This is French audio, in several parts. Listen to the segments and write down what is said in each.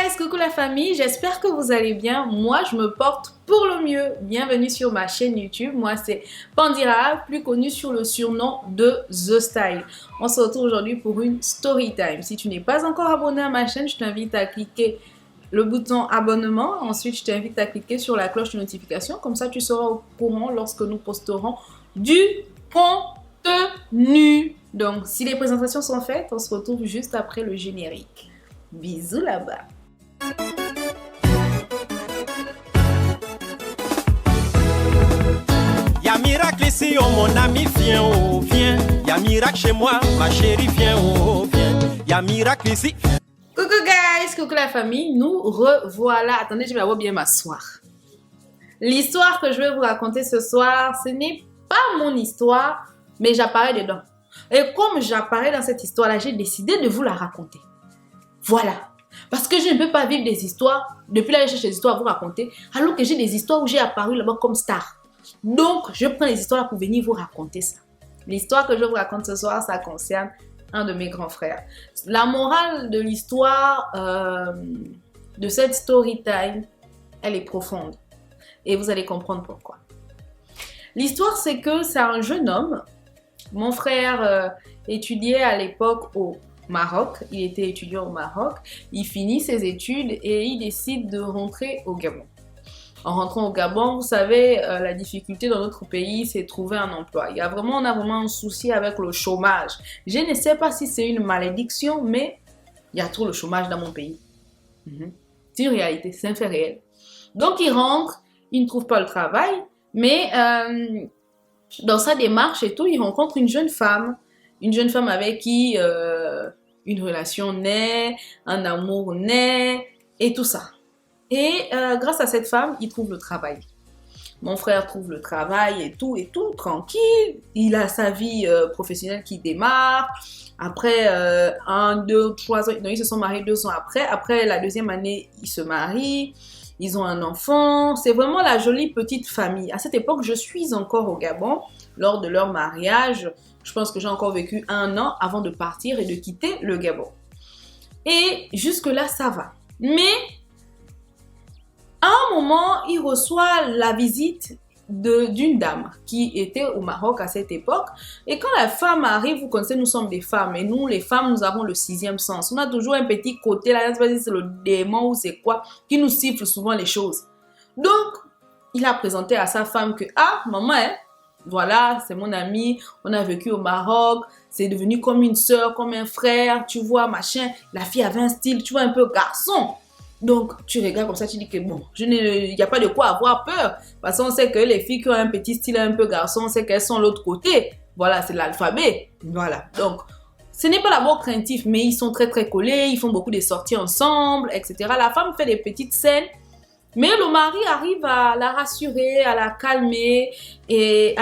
guys, coucou la famille, j'espère que vous allez bien. Moi, je me porte pour le mieux. Bienvenue sur ma chaîne YouTube. Moi, c'est Pandira, plus connue sur le surnom de The Style. On se retrouve aujourd'hui pour une story time. Si tu n'es pas encore abonné à ma chaîne, je t'invite à cliquer le bouton abonnement. Ensuite, je t'invite à cliquer sur la cloche de notification. Comme ça, tu seras au courant lorsque nous posterons du contenu. Donc, si les présentations sont faites, on se retrouve juste après le générique. Bisous là-bas. Y'a miracle ici, oh mon ami, viens, oh viens. Y'a miracle chez moi, ma chérie, viens, oh viens. Y'a miracle ici. Coucou guys, coucou la famille, nous revoilà. Attendez, je vais avoir bien m'asseoir. L'histoire que je vais vous raconter ce soir, ce n'est pas mon histoire, mais j'apparais dedans. Et comme j'apparais dans cette histoire-là, j'ai décidé de vous la raconter. Voilà. Parce que je ne peux pas vivre des histoires, depuis là je cherche des histoires à vous raconter, alors que j'ai des histoires où j'ai apparu là-bas comme star. Donc, je prends les histoires là pour venir vous raconter ça. L'histoire que je vous raconte ce soir, ça concerne un de mes grands frères. La morale de l'histoire de cette story time, elle est profonde. Et vous allez comprendre pourquoi. L'histoire, c'est que c'est un jeune homme. Mon frère étudiait à l'époque au Maroc. Il était étudiant au Maroc. Il finit ses études et il décide de rentrer au Gabon. En rentrant au Gabon, vous savez, la difficulté dans notre pays, c'est trouver un emploi. On a vraiment un souci avec le chômage. Je ne sais pas si c'est une malédiction, mais il y a trop le chômage dans mon pays. C'est une réalité, c'est un fait réel. Donc, il rentre, il ne trouve pas le travail, mais dans sa démarche et tout, il rencontre une jeune femme avec qui une relation naît, un amour naît, et tout ça. Et grâce à cette femme, il trouve le travail. Mon frère trouve le travail et tout, tranquille. Il a sa vie professionnelle qui démarre. Après 1, 2, 3 ans, non, ils se sont mariés 2 ans après. Après la deuxième année, ils se marient. Ils ont un enfant. C'est vraiment la jolie petite famille. À cette époque, je suis encore au Gabon. Lors de leur mariage, je pense que j'ai encore vécu 1 an avant de partir et de quitter le Gabon. Et jusque-là, ça va. Mais à un moment, il reçoit la visite d'une dame qui était au Maroc à cette époque. Et quand la femme arrive, vous connaissez, nous sommes des femmes. Et nous, les femmes, nous avons le 6e sens. On a toujours un petit côté, là, je ne sais pas si c'est le démon ou c'est quoi, qui nous siffle souvent les choses. Donc, il a présenté à sa femme que, ah, maman, voilà, c'est mon ami, on a vécu au Maroc, c'est devenu comme une soeur, comme un frère, tu vois, machin. La fille avait un style, tu vois, un peu garçon. Donc, tu regardes comme ça, tu dis que bon, il n'y a pas de quoi avoir peur. Parce qu'on sait que les filles qui ont un petit style un peu garçon, on sait qu'elles sont de l'autre côté. Voilà, c'est l'alphabet. Voilà. Donc, ce n'est pas d'abord craintif, mais ils sont très très collés, ils font beaucoup de sorties ensemble, etc. La femme fait des petites scènes, mais le mari arrive à la rassurer, à la calmer et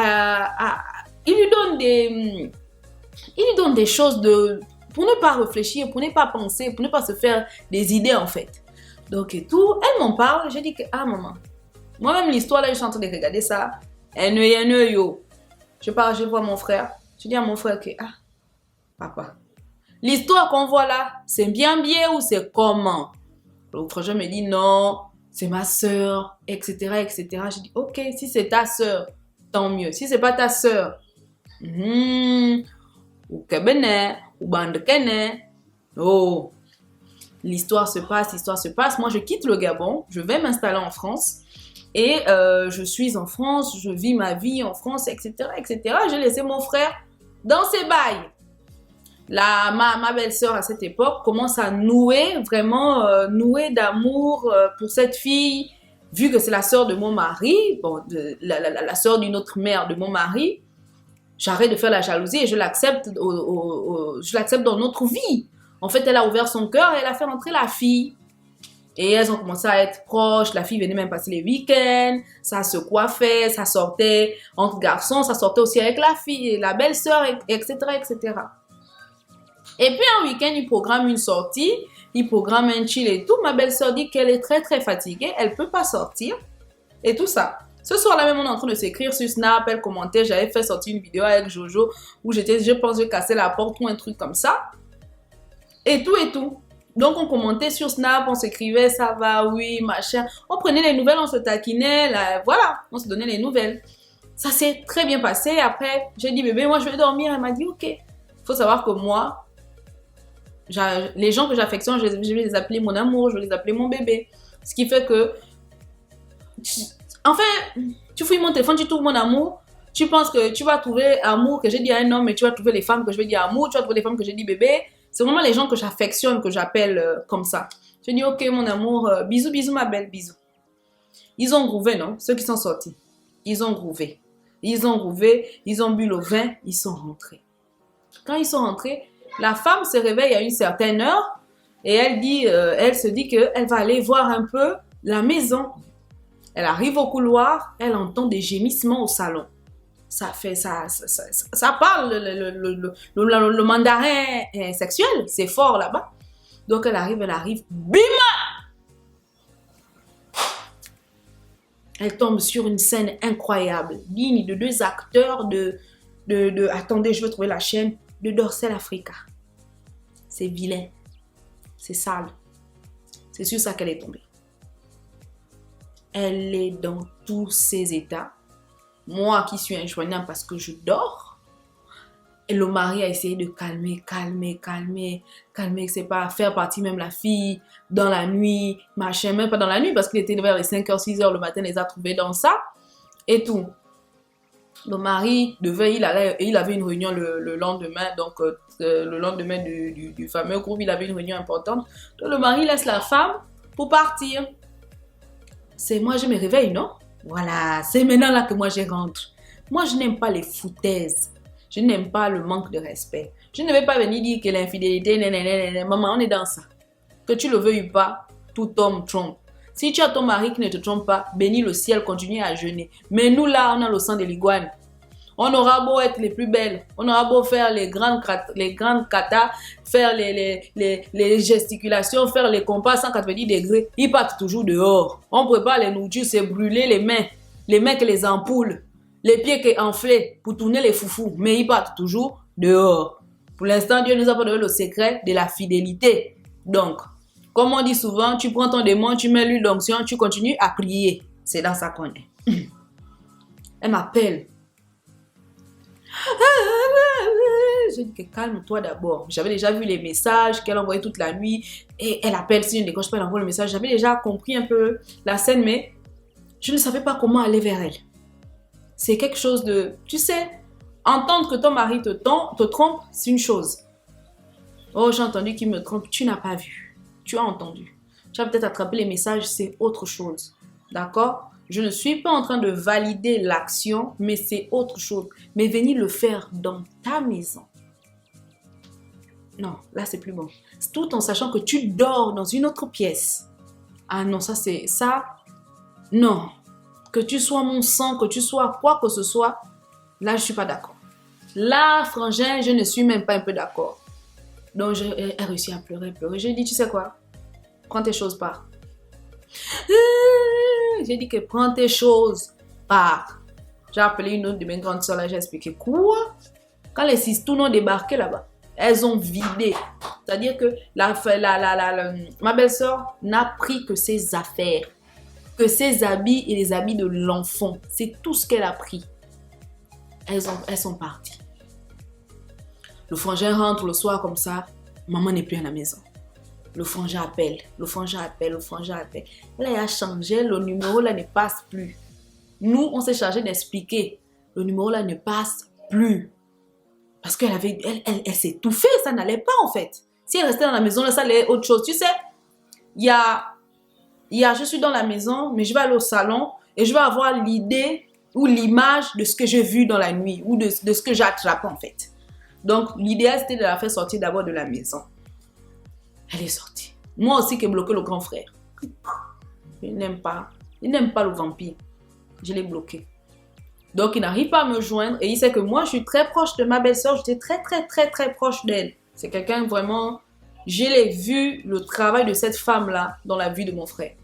il lui donne des choses pour ne pas réfléchir, pour ne pas penser, pour ne pas se faire des idées en fait. Donc et tout, elle m'en parle, je dis que, ah maman, moi-même l'histoire là, je suis en train de regarder ça, yo. Je vois mon frère, je dis à mon frère que, ah, papa, l'histoire qu'on voit là, c'est bien ou c'est comment? Le frère me dit non, c'est ma soeur, etc., etc. Je dis, ok, si c'est ta soeur, tant mieux. Si c'est pas ta soeur, ou kebene, ou bande kene, oh. L'histoire se passe. Moi, je quitte le Gabon, je vais m'installer en France. Et je suis en France, je vis ma vie en France, etc., etc. J'ai laissé mon frère dans ses bails. Ma belle-sœur à cette époque commence à nouer d'amour pour cette fille. Vu que c'est la sœur de mon mari, bon, la sœur d'une autre mère de mon mari, j'arrête de faire la jalousie et je l'accepte dans notre vie. En fait, elle a ouvert son cœur et elle a fait rentrer la fille. Et elles ont commencé à être proches. La fille venait même passer les week-ends. Ça se coiffait, ça sortait entre garçons. Ça sortait aussi avec la fille, la belle-sœur, etc., etc. Et puis un week-end, il programme une sortie. Il programme un chill et tout. Ma belle-sœur dit qu'elle est très, très fatiguée. Elle ne peut pas sortir. Et tout ça. Ce soir-là même, on est en train de s'écrire sur Snap. Elle commentait. J'avais fait sortir une vidéo avec Jojo où je pense que je cassais la porte ou un truc comme ça. Et tout. Donc, on commentait sur Snap, on s'écrivait, ça va, oui, machin. On prenait les nouvelles, on se taquinait, là, voilà, on se donnait les nouvelles. Ça s'est très bien passé. Après, j'ai dit, bébé, moi, je vais dormir. Elle m'a dit, ok. Il faut savoir que moi, les gens que j'affectionne, je vais les appeler mon amour, je vais les appeler mon bébé. Ce qui fait que, enfin, tu fouilles mon téléphone, tu trouves mon amour. Tu penses que tu vas trouver amour que j'ai dit à un homme, mais tu vas trouver les femmes que je vais dire amour, tu vas trouver les femmes que j'ai dit bébé. C'est vraiment les gens que j'affectionne, que j'appelle comme ça. Je dis, ok, mon amour, bisous, bisous, ma belle, bisous. Ils ont grouvé, non? Ceux qui sont sortis. Ils ont grouvé. Ils ont grouvé, ils ont bu le vin, ils sont rentrés. Quand ils sont rentrés, la femme se réveille à une certaine heure et elle se dit qu'elle va aller voir un peu la maison. Elle arrive au couloir, elle entend des gémissements au salon. Ça parle le mandarin sexuel, c'est fort là-bas. Donc elle arrive, bim! Elle tombe sur une scène incroyable, digne de deux acteurs attendez, je veux trouver la chaîne, de Dorsal Africa. C'est vilain, c'est sale. C'est sur ça qu'elle est tombée. Elle est dans tous ses états. Moi qui suis injoignable parce que je dors. Et le mari a essayé de calmer, c'est pas faire partir même la fille dans la nuit, machin, même pas dans la nuit parce qu'il était vers les 5h, 6h le matin, les a trouvés dans ça et tout. Le mari il avait une réunion le lendemain, donc le lendemain du fameux groupe, il avait une réunion importante. Donc le mari laisse la femme pour partir. C'est moi, je me réveille, non? Voilà, c'est maintenant là que moi je rentre. Moi, je n'aime pas les foutaises. Je n'aime pas le manque de respect. Je ne vais pas venir dire que l'infidélité, maman, on est dans ça. Que tu le veuilles ou pas, tout homme trompe. Si tu as ton mari qui ne te trompe pas, bénis le ciel, continue à jeûner. Mais nous là, on a le sang de l'iguane. On aura beau être les plus belles, on aura beau faire les grandes katas, faire les gesticulations, faire les compas 190 degrés, ils partent toujours dehors. On prépare les nourritures, c'est brûler les mains que les ampoules, les pieds qui enflés pour tourner les foufous, mais ils partent toujours dehors. Pour l'instant, Dieu nous a pas donné le secret de la fidélité. Donc, comme on dit souvent, tu prends ton démon, tu mets l'huile d'onction, tu continues à prier. C'est dans ça qu'on est. Elle m'appelle. Je dis que calme-toi d'abord. J'avais déjà vu les messages qu'elle envoyait toute la nuit et elle appelle, si je ne décroche pas, elle envoie le message. J'avais déjà compris un peu la scène, mais je ne savais pas comment aller vers elle. C'est quelque chose de... Tu sais, entendre que ton mari te trompe, c'est une chose. Oh, j'ai entendu qu'il me trompe. Tu n'as pas vu. Tu as entendu. Tu as peut-être attrapé les messages, c'est autre chose. D'accord? Je ne suis pas en train de valider l'action, mais c'est autre chose. Mais venir le faire dans ta maison. Non, là c'est plus bon. Tout en sachant que tu dors dans une autre pièce. Ah non, ça c'est... Ça, non. Que tu sois mon sang, que tu sois quoi que ce soit, là je ne suis pas d'accord. Là, frangin, je ne suis même pas un peu d'accord. Donc j'ai réussi à pleurer. J'ai dit, tu sais quoi? Prends tes choses, pars. J'ai dit que prends tes choses, pars. J'ai appelé une autre de mes grandes soeurs là, j'ai expliqué quoi? Quand les Sistounes ont débarqué là-bas, elles ont vidé. C'est-à-dire que ma belle-sœur n'a pris que ses affaires, que ses habits et les habits de l'enfant. C'est tout ce qu'elle a pris. Elles sont parties. Le frangin rentre le soir comme ça, maman n'est plus à la maison. Le frangin appelle. Là, il a changé, le numéro là ne passe plus. Nous, on s'est chargé d'expliquer. Le numéro là ne passe plus. Parce qu'elle s'est étouffée, ça n'allait pas en fait. Si elle restait dans la maison, là, ça allait autre chose. Tu sais, je suis dans la maison, mais je vais aller au salon et je vais avoir l'idée ou l'image de ce que j'ai vu dans la nuit ou de ce que j'ai attrapé en fait. Donc, l'idéal, c'était de la faire sortir d'abord de la maison. Elle est sortie. Moi aussi qui ai bloqué le grand frère. Il n'aime pas le vampire. Je l'ai bloqué. Donc, il n'arrive pas à me joindre et il sait que moi, je suis très proche de ma belle-sœur. J'étais très, très, très, très proche d'elle. C'est quelqu'un vraiment... J'ai vu le travail de cette femme-là dans la vie de mon frère.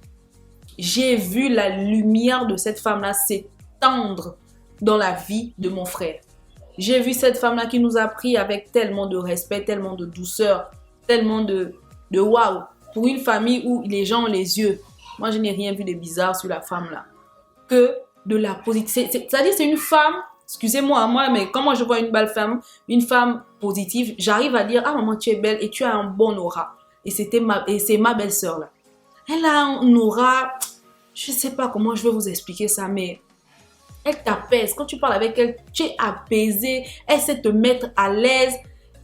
J'ai vu la lumière de cette femme-là s'étendre dans la vie de mon frère. J'ai vu cette femme-là qui nous a pris avec tellement de respect, tellement de douceur, tellement de de waouh. Pour une famille où les gens ont les yeux. Moi, je n'ai rien vu de bizarre sur la femme là. Que de la positive. C'est-à-dire, c'est une femme, excusez-moi, moi, mais quand moi je vois une belle femme, une femme positive, j'arrive à dire, ah maman, tu es belle et tu as un bon aura. Et c'est ma belle-sœur là. Elle a un aura, je ne sais pas comment je vais vous expliquer ça, mais elle t'apaise. Quand tu parles avec elle, tu es apaisé, elle sait te mettre à l'aise.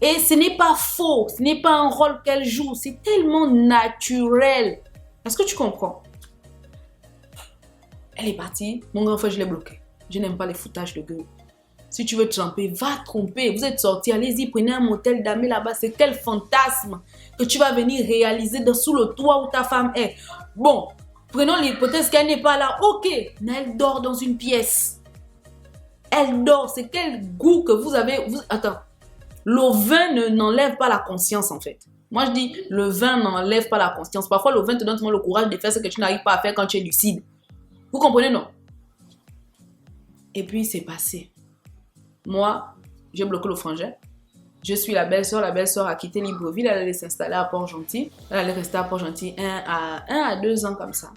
Et ce n'est pas faux, ce n'est pas un rôle qu'elle joue, c'est tellement naturel. Est-ce que tu comprends? Elle est partie, mon grand frère, je l'ai bloqué. Je n'aime pas les foutages de gueule. Si tu veux te tromper, va tromper. Vous êtes sortis, allez-y, prenez un motel d'amis là-bas. C'est quel fantasme que tu vas venir réaliser sous le toit où ta femme est. Bon, prenons l'hypothèse qu'elle n'est pas là. Ok, mais elle dort dans une pièce. Elle dort, c'est quel goût que vous avez. Attends. Le vin n'enlève pas la conscience en fait. Moi je dis, le vin n'enlève pas la conscience. Parfois le vin te donne le courage de faire ce que tu n'arrives pas à faire quand tu es lucide. Vous comprenez, non? Et puis c'est passé. Moi, j'ai bloqué le frangin. Je suis la belle-sœur. La belle-sœur a quitté Libreville. Elle allait s'installer à Port-Gentil. Elle allait rester à Port-Gentil 1 à 2 ans comme ça.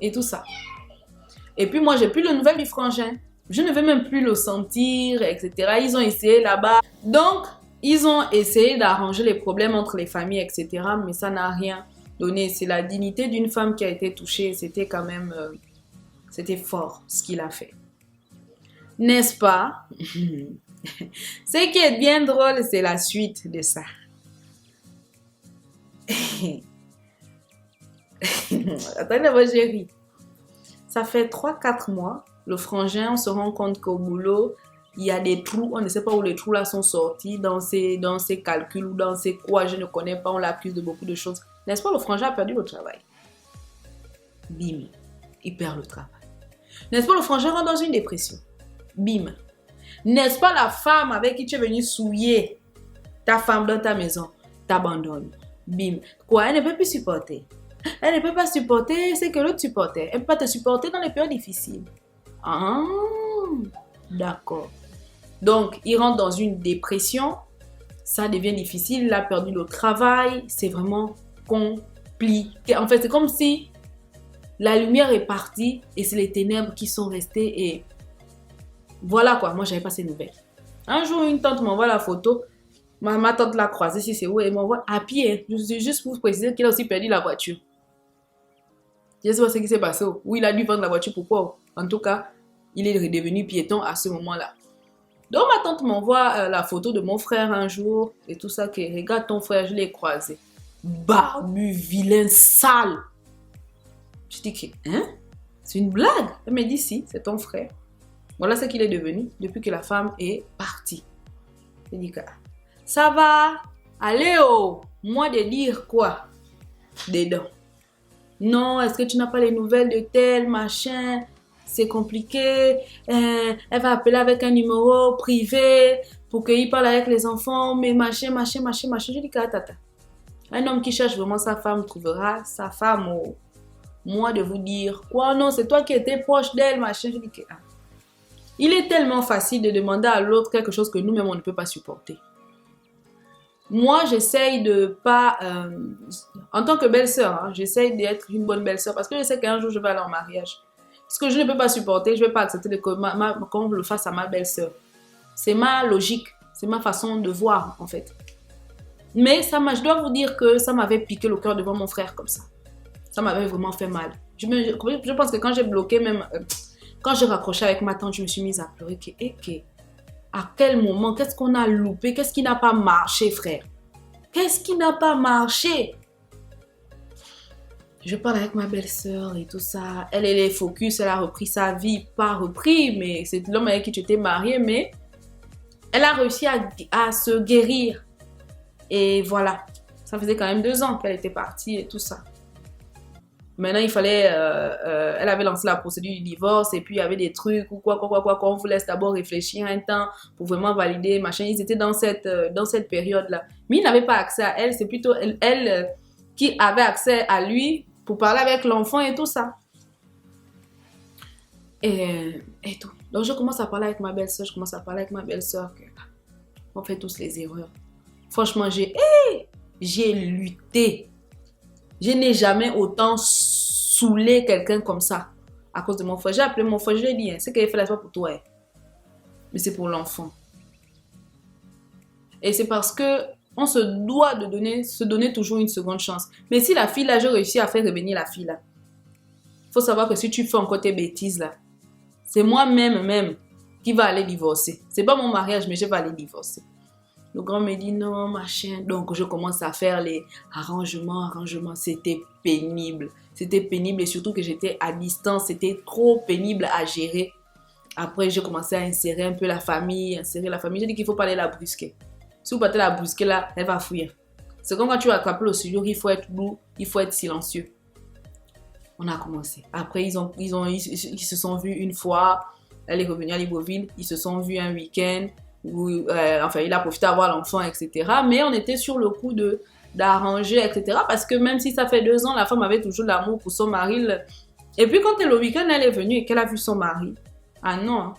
Et tout ça. Et puis moi, j'ai plus de nouvelles du frangin. Je ne vais même plus le sentir, etc. Ils ont essayé là-bas. Donc, ils ont essayé d'arranger les problèmes entre les familles, etc. Mais ça n'a rien donné. C'est la dignité d'une femme qui a été touchée. C'était quand même... c'était fort ce qu'il a fait. N'est-ce pas? Ce qui est bien drôle, c'est la suite de ça. Attendez, moi j'ai ri. Ça fait 3-4 mois. Le frangin, on se rend compte qu'au boulot, il y a des trous. On ne sait pas où les trous là sont sortis, dans ses calculs ou dans ses quoi, je ne connais pas. On l'accuse de beaucoup de choses. N'est-ce pas, le frangin a perdu le travail. Bim, il perd le travail. N'est-ce pas, le frangin rentre dans une dépression. Bim. N'est-ce pas, la femme avec qui tu es venu souiller ta femme dans ta maison t'abandonne. Bim. Quoi, elle ne peut plus supporter. Elle ne peut pas supporter ce que l'autre supportait. Elle ne peut pas te supporter dans les périodes difficiles. Ah, d'accord. Donc, il rentre dans une dépression. Ça devient difficile. Il a perdu le travail. C'est vraiment compliqué. En fait, c'est comme si la lumière est partie et c'est les ténèbres qui sont restées. Et voilà quoi. Moi, je n'avais pas ces nouvelles. Un jour, une tante m'envoie la photo. Ma tante l'a croisée, si c'est où, elle m'envoie à pied. Je suis juste pour préciser qu'il a aussi perdu la voiture. Je ne sais pas ce qui s'est passé. Oui, il a dû vendre la voiture. Pourquoi? En tout cas, il est redevenu piéton à ce moment-là. Donc, ma tante m'envoie la photo de mon frère un jour. Et tout ça, que regarde ton frère, je l'ai croisé. Barbu, vilain, sale. Je dis que, hein? C'est une blague. Elle me dit, si, c'est ton frère. Voilà ce qu'il est devenu depuis que la femme est partie. Je dis que, ça va? Allez, oh! Moi de dire quoi? Dedans. Non, est-ce que tu n'as pas les nouvelles de tel, machin? C'est compliqué. Elle va appeler avec un numéro privé pour qu'il parle avec les enfants, mais machin. Je dis que, tata. Un homme qui cherche vraiment sa femme trouvera sa femme. Oh. Moi de vous dire, quoi? Non, c'est toi qui étais proche d'elle, machin. Je dis que, il est tellement facile de demander à l'autre quelque chose que nous-mêmes, on ne peut pas supporter. Moi, j'essaye de pas... en tant que belle-sœur, hein, j'essaye d'être une bonne belle-sœur parce que je sais qu'un jour, je vais aller en mariage. Ce que je ne peux pas supporter, je ne vais pas accepter qu'on le fasse à ma belle-sœur. C'est ma logique, c'est ma façon de voir, en fait. Mais je dois vous dire que ça m'avait piqué le cœur devant mon frère comme ça. Ça m'avait vraiment fait mal. Je pense que quand j'ai bloqué, même quand j'ai raccroché avec ma tante, je me suis mise à pleurer. À quel moment, qu'est-ce qu'on a loupé? Qu'est-ce qui n'a pas marché, frère? Qu'est-ce qui n'a pas marché? Je parle avec ma belle-sœur et tout ça. Elle est focus, elle a repris sa vie. Pas repris, mais c'est l'homme avec qui tu étais mariée, mais elle a réussi à se guérir. Et voilà. Ça faisait quand même 2 ans qu'elle était partie et tout ça. Maintenant, il fallait... elle avait lancé la procédure du divorce et puis il y avait des trucs ou quoi. On vous laisse d'abord réfléchir un temps pour vraiment valider, machin. Ils étaient dans cette période-là. Mais il n'avait pas accès à elle. C'est plutôt elle qui avait accès à lui pour parler avec l'enfant et tout ça. Et tout. Donc, je commence à parler avec ma belle-sœur. On fait tous les erreurs. Franchement, j'ai lutté. Je n'ai jamais autant saoulé quelqu'un comme ça à cause de mon frère. J'ai appelé mon frère, je lui ai dit, c'est qu'il fait la soirée pour toi. Mais c'est pour l'enfant. Et c'est parce que on se doit de se donner toujours une seconde chance. Mais si la fille là, j'ai réussi à faire revenir la fille là, il faut savoir que si tu fais encore tes bêtises là, c'est moi-même qui va aller divorcer. C'est pas mon mariage, mais je vais aller divorcer. Le grand me dit non, machin. Donc je commence à faire les arrangements. C'était pénible. C'était pénible et surtout que j'étais à distance. C'était trop pénible à gérer. Après, j'ai commencé à insérer un peu la famille. J'ai dit qu'il ne faut pas aller la brusquer. Si vous partez la brusquer là, elle va fuir. C'est comme quand tu vas attraper le studio, il faut être doux, il faut être silencieux. On a commencé. Après, ils se sont vus une fois. Elle est revenue à Libreville. Ils se sont vus un week-end. Enfin, il a profité à voir l'enfant, etc. Mais on était sur le coup d'arranger, etc. Parce que même si ça fait 2 ans, la femme avait toujours l'amour pour son mari. Et puis quand le week-end, elle est venue et qu'elle a vu son mari. Ah non, hein.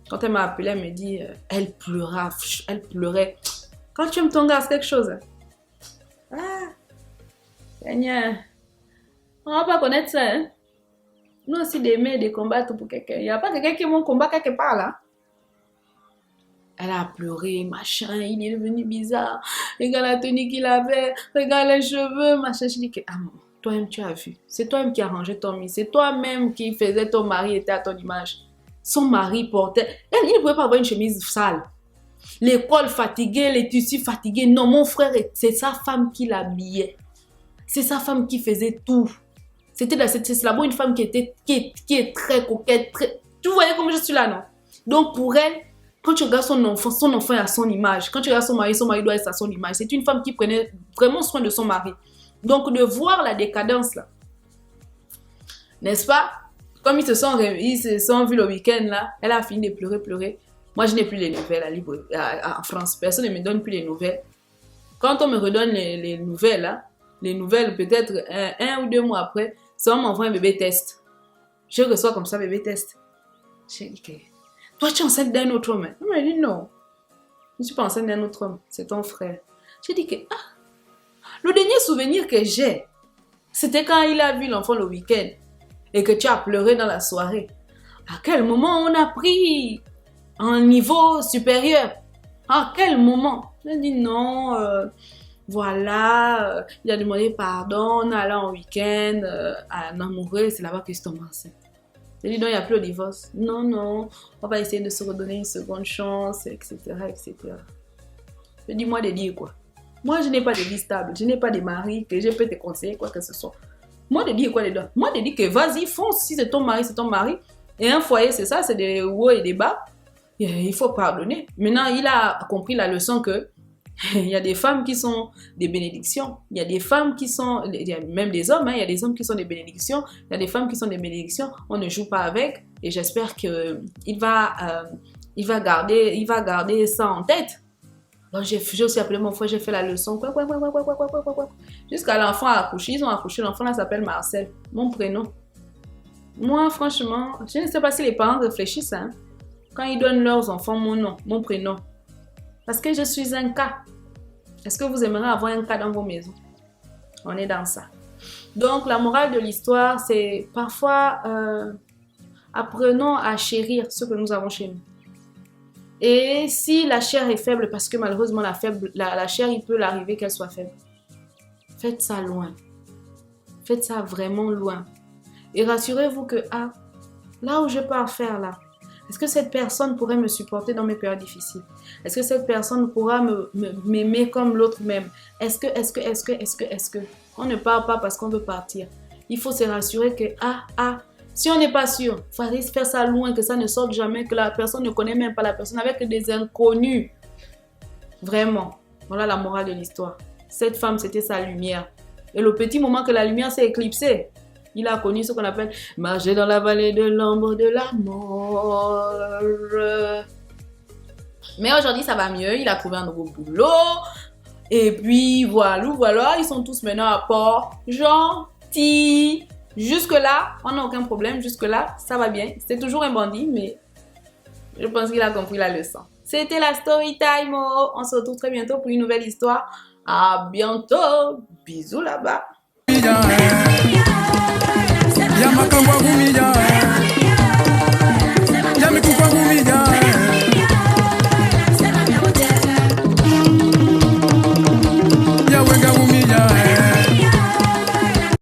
Quand elle m'a appelé, elle me dit, elle pleurait. Quand tu aimes ton gars, c'est quelque chose. Ah, Seigneur, on va pas connaître ça, hein. Nous aussi d'aimer, de combattre pour quelqu'un. Il n'y a pas quelqu'un qui m'en combat quelque part là. Elle a pleuré, machin, il est devenu bizarre. Regarde la tenue qu'il avait, regarde les cheveux, machin. Je dis que, ah non, toi-même tu as vu. C'est toi-même qui as rangé ton lit. C'est toi-même qui faisait ton mari était à ton image. Son mari portait... il ne pouvait pas avoir une chemise sale. L'école fatiguée, les tissus fatigués. Non, mon frère, c'est sa femme qui l'habillait. C'est sa femme qui faisait tout. C'est là-bas une femme qui est très coquette. Tu voyais comme je suis là, non? Donc pour elle, quand tu regardes son enfant est à son image. Quand tu regardes son mari doit être à son image. C'est une femme qui prenait vraiment soin de son mari. Donc de voir la décadence là, n'est-ce pas? Comme ils se sont vus le week-end là, elle a fini de pleurer. Moi je n'ai plus les nouvelles en France. Personne ne me donne plus les nouvelles. Quand on me redonne les nouvelles là, les nouvelles peut-être un ou 2 mois après, ça m'envoie un bébé test. Je reçois comme ça bébé test. J'ai dit que... Toi, tu es enceinte d'un autre homme. Elle m'a dit non. Je ne suis pas enceinte d'un autre homme. C'est ton frère. J'ai dit que, le dernier souvenir que j'ai, c'était quand il a vu l'enfant le week-end et que tu as pleuré dans la soirée. À quel moment on a pris un niveau supérieur? À quel moment? Elle dit non, voilà, il a demandé pardon, on est allé en week-end à un amoureux, c'est là-bas que je tombe enceinte. Je dis non, il n'y a plus le divorce. Non, on va essayer de se redonner une seconde chance, etc. Je dis moi de dire quoi? Moi, je n'ai pas de vie stable, je n'ai pas de mari que je peux te conseiller quoi que ce soit. Moi de dire quoi dedans? Moi de dire que vas-y, fonce, si c'est ton mari, c'est ton mari. Et un foyer, c'est ça, c'est des hauts et des bas. Et il faut pardonner. Maintenant, il a compris la leçon que il y a des femmes qui sont des bénédictions. Il y a des femmes qui sont, il y a même des hommes, hein, il y a des hommes qui sont des bénédictions. Il y a des femmes qui sont des bénédictions. On ne joue pas avec. Et j'espère qu'il va garder ça en tête. Donc j'ai aussi appelé mon frère, j'ai fait la leçon. Quoi. Jusqu'à l'enfant a accouché. Ils ont accouché. L'enfant là s'appelle Marcel. Mon prénom. Moi, franchement, je ne sais pas si les parents réfléchissent, hein, quand ils donnent leurs enfants mon nom, mon prénom. Parce que je suis un cas. Est-ce que vous aimeriez avoir un cas dans vos maisons? On est dans ça. Donc, la morale de l'histoire, c'est parfois, apprenons à chérir ce que nous avons chez nous. Et si la chair est faible, parce que malheureusement, la chair, il peut l'arriver qu'elle soit faible. Faites ça loin. Faites ça vraiment loin. Et rassurez-vous que, là où je pars faire là, est-ce que cette personne pourrait me supporter dans mes périodes difficiles? Est-ce que cette personne pourra m'aimer comme l'autre m'aime? Est-ce que? On ne part pas parce qu'on veut partir. Il faut se rassurer que, si on n'est pas sûr, il fallait faire ça loin, que ça ne sorte jamais, que la personne ne connaît même pas la personne, avec des inconnus. Vraiment. Voilà la morale de l'histoire. Cette femme, c'était sa lumière. Et le petit moment que la lumière s'est éclipsée, il a connu ce qu'on appelle marcher dans la vallée de l'ombre de la mort. Mais aujourd'hui, ça va mieux. Il a trouvé un nouveau boulot. Et puis, voilà. Ils sont tous maintenant à port. Gentils. Jusque-là, on n'a aucun problème. Jusque-là, ça va bien. C'est toujours un bandit, mais je pense qu'il a compris la leçon. C'était la story time. On se retrouve très bientôt pour une nouvelle histoire. À bientôt. Bisous là-bas.